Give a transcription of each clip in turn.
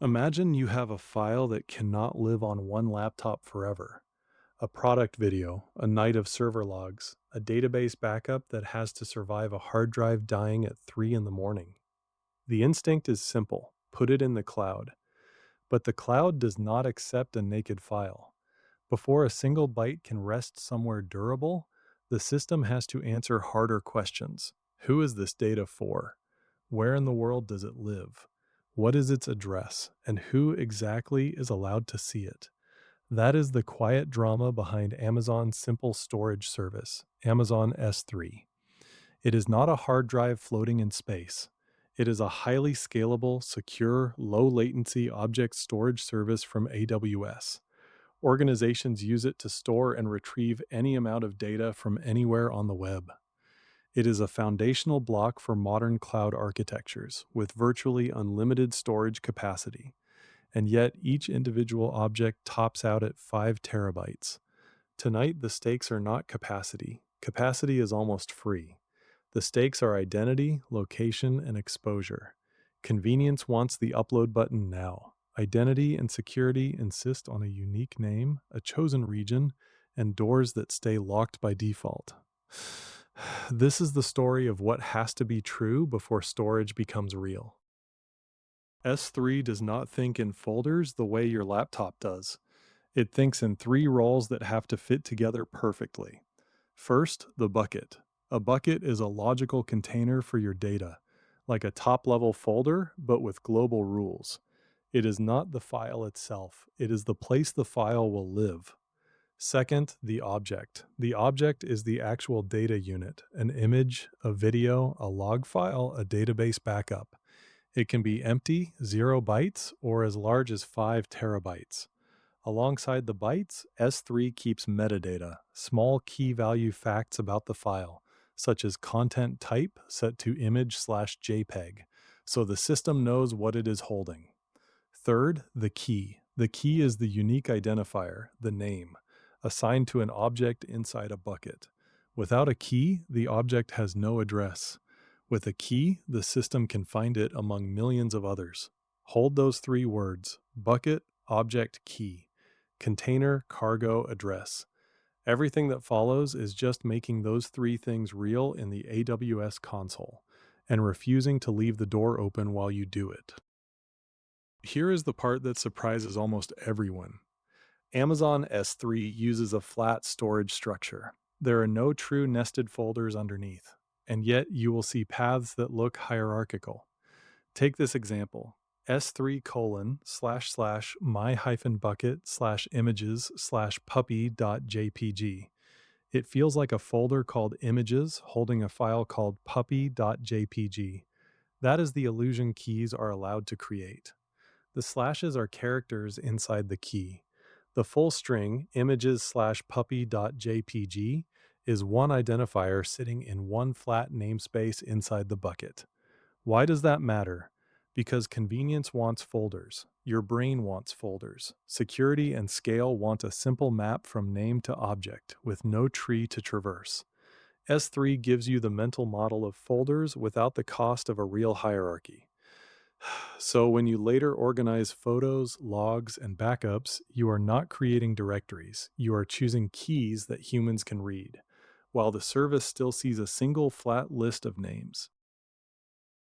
Imagine you have a file that cannot live on one laptop forever. A product video, a night of server logs, a database backup that has to survive a hard drive dying at 3 in the morning. The instinct is simple: put it in the cloud. But the cloud does not accept a naked file. Before a single byte can rest somewhere durable, the system has to answer harder questions. Who is this data for? Where in the world does it live? What is its address? And who exactly is allowed to see it? That is the quiet drama behind Amazon's simple storage service, Amazon S3. It is not a hard drive floating in space. It is a highly scalable, secure, low latency object storage service from AWS. Organizations use it to store and retrieve any amount of data from anywhere on the web. It is a foundational block for modern cloud architectures with virtually unlimited storage capacity. And yet each individual object tops out at 5 terabytes. Tonight, the stakes are not capacity. Capacity is almost free. The stakes are identity, location, and exposure. Convenience wants the upload button now. Identity and security insist on a unique name, a chosen region, and doors that stay locked by default. This is the story of what has to be true before storage becomes real. S3 does not think in folders the way your laptop does. It thinks in 3 roles that have to fit together perfectly. First, the bucket. A bucket is a logical container for your data, like a top-level folder, but with global rules. It is not the file itself. It is the place the file will live. Second, the object. The object is the actual data unit, an image, a video, a log file, a database backup. It can be empty, 0 bytes, or as large as 5 terabytes. Alongside the bytes, S3 keeps metadata, small key value facts about the file, such as content type set to image/JPEG, so the system knows what it is holding. Third, the key. The key is the unique identifier, the name, assigned to an object inside a bucket. Without a key, the object has no address. With a key, the system can find it among millions of others. Hold those 3 words: bucket, object, key. Container, cargo, address. Everything that follows is just making those 3 things real in the AWS console, and refusing to leave the door open while you do it. Here is the part that surprises almost everyone. Amazon S3 uses a flat storage structure. There are no true nested folders underneath, and yet you will see paths that look hierarchical. Take this example: s3:my-bucket/images/puppy.jpg. It feels like a folder called images holding a file called puppy.jpg. That is the illusion keys are allowed to create. The slashes are characters inside the key. The full string, images/puppy.jpg, is one identifier sitting in one flat namespace inside the bucket. Why does that matter? Because convenience wants folders. Your brain wants folders. Security and scale want a simple map from name to object, with no tree to traverse. S3 gives you the mental model of folders without the cost of a real hierarchy. So when you later organize photos, logs, and backups, you are not creating directories. You are choosing keys that humans can read, while the service still sees a single flat list of names.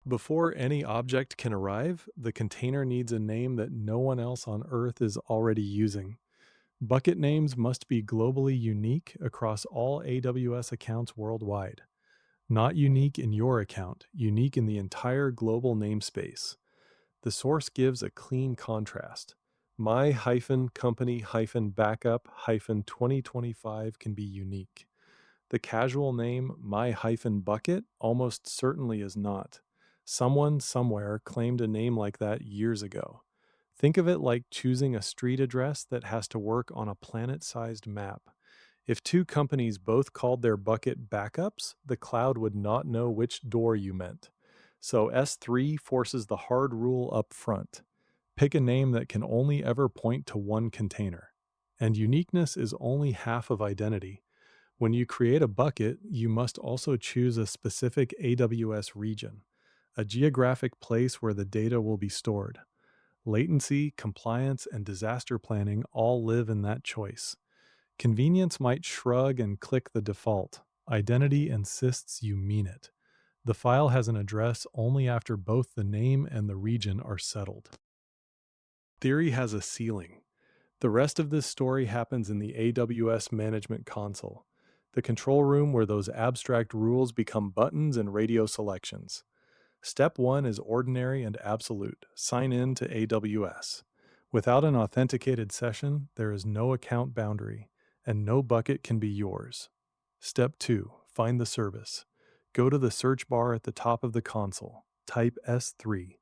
Before any object can arrive, the container needs a name that no one else on Earth is already using. Bucket names must be globally unique across all AWS accounts worldwide. Not unique in your account, unique in the entire global namespace. The source gives a clean contrast. My-company-backup-2025 can be unique. The casual name my-bucket almost certainly is not. Someone somewhere claimed a name like that years ago. Think of it like choosing a street address that has to work on a planet-sized map. If 2 companies both called their bucket backups, the cloud would not know which door you meant. So S3 forces the hard rule up front. Pick a name that can only ever point to one container. And uniqueness is only half of identity. When you create a bucket, you must also choose a specific AWS region, a geographic place where the data will be stored. Latency, compliance, and disaster planning all live in that choice. Convenience might shrug and click the default. Identity insists you mean it. The file has an address only after both the name and the region are settled. Theory has a ceiling. The rest of this story happens in the AWS Management Console, the control room where those abstract rules become buttons and radio selections. Step 1 is ordinary and absolute. Sign in to AWS. Without an authenticated session, there is no account boundary, and no bucket can be yours. Step 2, find the service. Go to the search bar at the top of the console. Type S3.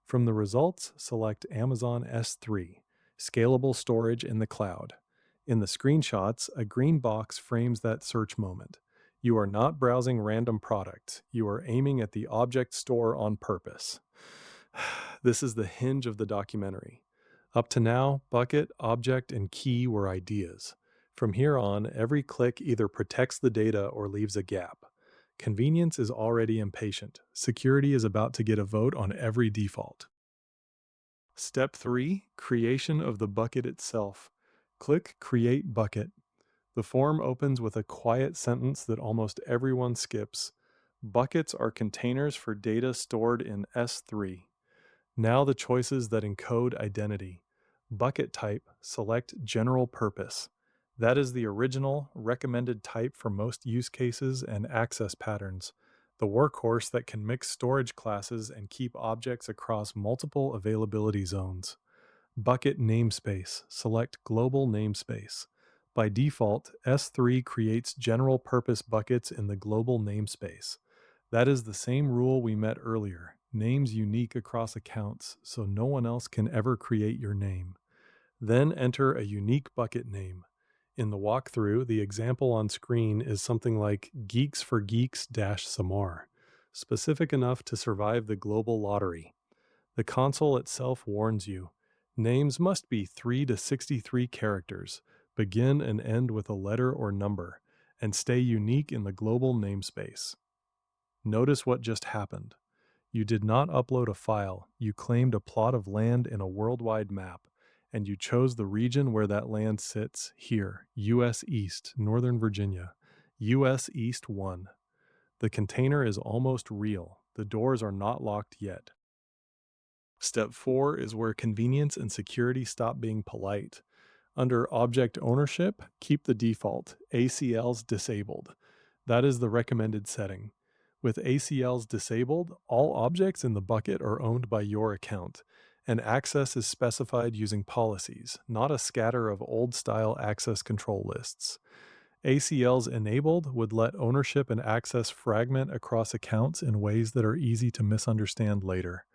From the results, select Amazon S3, scalable storage in the cloud. In the screenshots, a green box frames that search moment. You are not browsing random products. You are aiming at the object store on purpose. This is the hinge of the documentary. Up to now, bucket, object, and key were ideas. From here on, every click either protects the data or leaves a gap. Convenience is already impatient. Security is about to get a vote on every default. Step 3, creation of the bucket itself. Click Create Bucket. The form opens with a quiet sentence that almost everyone skips. Buckets are containers for data stored in S3. Now the choices that encode identity. Bucket type, select general purpose. That is the original, recommended type for most use cases and access patterns. The workhorse that can mix storage classes and keep objects across multiple availability zones. Bucket namespace, select global namespace. By default, S3 creates general purpose buckets in the global namespace. That is the same rule we met earlier, names unique across accounts, so no one else can ever create your name. Then enter a unique bucket name. In the walkthrough, the example on screen is something like GeeksforGeeks-Samar, specific enough to survive the global lottery. The console itself warns you. Names must be 3 to 63 characters, begin and end with a letter or number, and stay unique in the global namespace. Notice what just happened. You did not upload a file, you claimed a plot of land in a worldwide map, and you chose the region where that land sits, here, US East, Northern Virginia, US East 1. The container is almost real. The doors are not locked yet. Step 4 is where convenience and security stop being polite. Under Object Ownership, keep the default, ACLs disabled. That is the recommended setting. With ACLs disabled, all objects in the bucket are owned by your account, and access is specified using policies, not a scatter of old-style access control lists. ACLs enabled would let ownership and access fragment across accounts in ways that are easy to misunderstand later.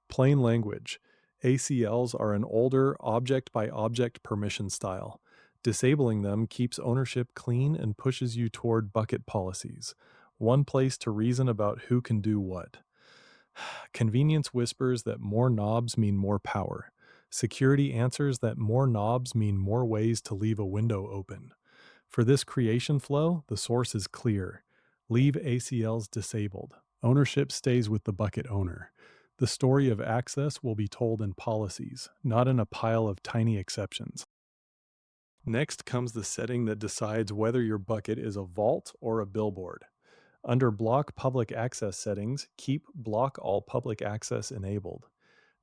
Plain language. ACLs are an older object-by-object permission style. Disabling them keeps ownership clean and pushes you toward bucket policies. One place to reason about who can do what. Convenience whispers that more knobs mean more power. Security answers that more knobs mean more ways to leave a window open. For this creation flow, the source is clear. Leave ACLs disabled. Ownership stays with the bucket owner. The story of access will be told in policies, not in a pile of tiny exceptions. Next comes the setting that decides whether your bucket is a vault or a billboard. Under Block Public Access settings, keep Block All Public Access enabled.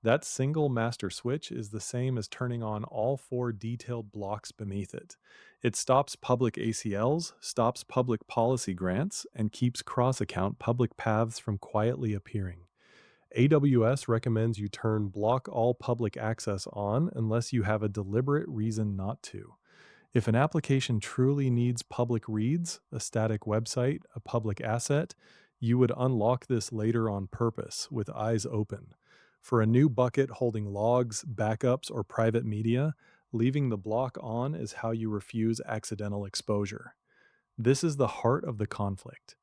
That single master switch is the same as turning on all 4 detailed blocks beneath it. It stops public ACLs, stops public policy grants, and keeps cross-account public paths from quietly appearing. AWS recommends you turn Block All Public Access on unless you have a deliberate reason not to. If an application truly needs public reads, a static website, a public asset, you would unlock this later on purpose, with eyes open. For a new bucket holding logs, backups, or private media, leaving the block on is how you refuse accidental exposure. This is the heart of the conflict.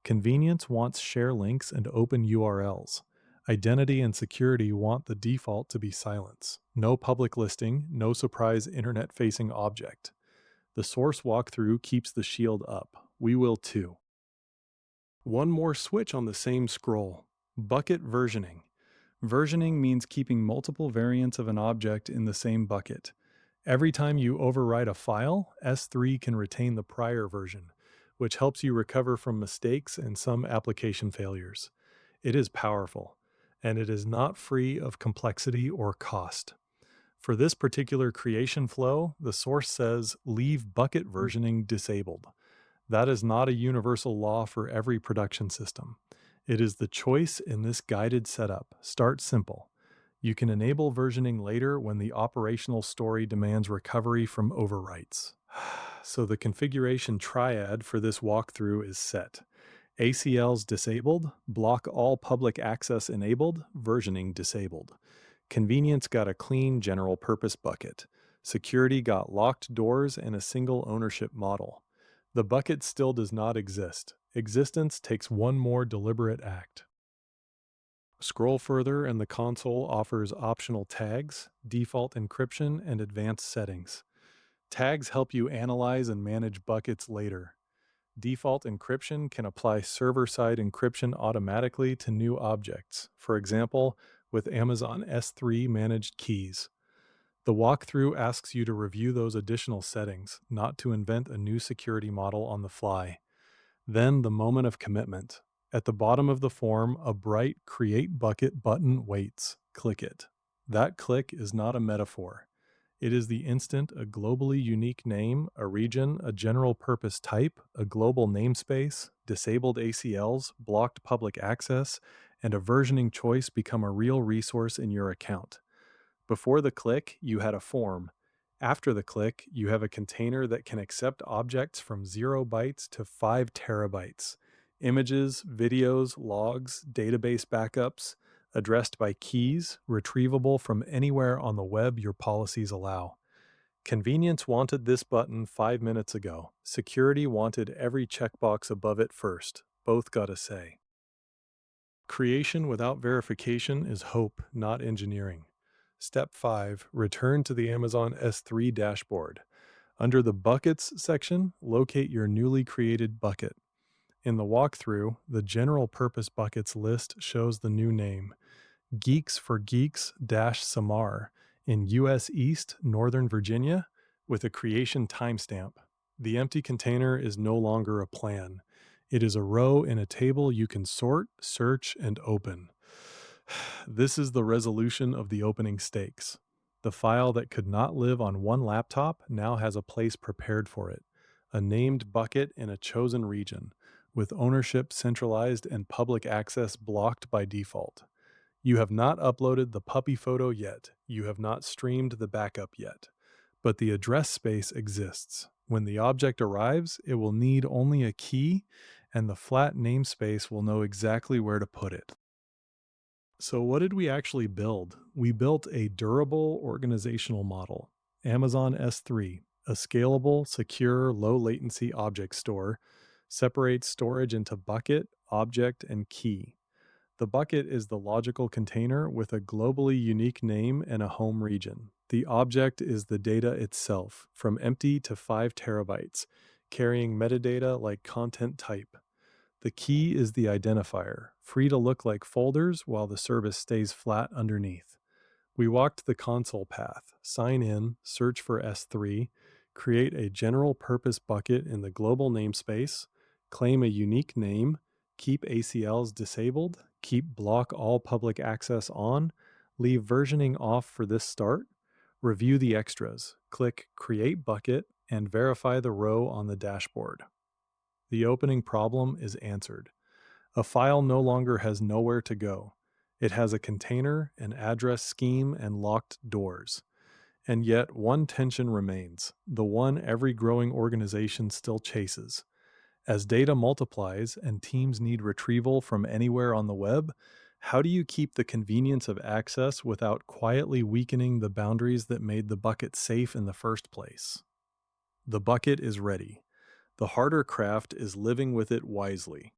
Convenience wants share links and open URLs. Identity and security want the default to be silence. No public listing, no surprise internet-facing object. The source walkthrough keeps the shield up. We will too. One more switch on the same scroll. Bucket versioning. Versioning means keeping multiple variants of an object in the same bucket. Every time you overwrite a file, S3 can retain the prior version, which helps you recover from mistakes and some application failures. It is powerful, and it is not free of complexity or cost. For this particular creation flow, the source says leave bucket versioning disabled. That is not a universal law for every production system. It is the choice in this guided setup. Start simple. You can enable versioning later when the operational story demands recovery from overwrites. So the configuration triad for this walkthrough is set. ACLs disabled, block all public access enabled, versioning disabled. Convenience got a clean general purpose bucket. Security got locked doors and a single ownership model. The bucket still does not exist. Existence takes one more deliberate act. Scroll further and the console offers optional tags, default encryption, and advanced settings. Tags help you analyze and manage buckets later. Default encryption can apply server-side encryption automatically to new objects, for example, with Amazon S3 managed keys. The walkthrough asks you to review those additional settings, not to invent a new security model on the fly. Then the moment of commitment. At the bottom of the form, a bright Create Bucket button waits. Click it. That click is not a metaphor. It is the instant a globally unique name, a region, a general purpose type, a global namespace, disabled ACLs, blocked public access, and a versioning choice become a real resource in your account. Before the click, you had a form. After the click, you have a container that can accept objects from 0 bytes to 5 terabytes. Images, videos, logs, database backups, addressed by keys, retrievable from anywhere on the web your policies allow. Convenience wanted this button 5 minutes ago. Security wanted every checkbox above it first. Both got a say. Creation without verification is hope, not engineering. Step 5. Return to the Amazon S3 dashboard. Under the Buckets section, locate your newly created bucket. In the walkthrough, the General Purpose Buckets list shows the new name, GeeksforGeeks-Samar in US East, Northern Virginia, with a creation timestamp. The empty container is no longer a plan. It is a row in a table you can sort, search, and open. This is the resolution of the opening stakes. The file that could not live on one laptop now has a place prepared for it, a named bucket in a chosen region, with ownership centralized and public access blocked by default. You have not uploaded the puppy photo yet. You have not streamed the backup yet. But the address space exists. When the object arrives, it will need only a key, and the flat namespace will know exactly where to put it. So what did we actually build? We built a durable organizational model, Amazon S3, a scalable, secure, low-latency object store, separates storage into bucket, object, and key. The bucket is the logical container with a globally unique name and a home region. The object is the data itself, from empty to 5 terabytes, carrying metadata like content type. The key is the identifier, free to look like folders while the service stays flat underneath. We walked the console path, sign in, search for S3, create a general purpose bucket in the global namespace, claim a unique name, keep ACLs disabled, keep block all public access on, leave versioning off for this start, review the extras, click Create Bucket, and verify the row on the dashboard. The opening problem is answered. A file no longer has nowhere to go. It has a container, an address scheme, and locked doors. And yet one tension remains, the one every growing organization still chases. As data multiplies and teams need retrieval from anywhere on the web, how do you keep the convenience of access without quietly weakening the boundaries that made the bucket safe in the first place? The bucket is ready. The harder craft is living with it wisely.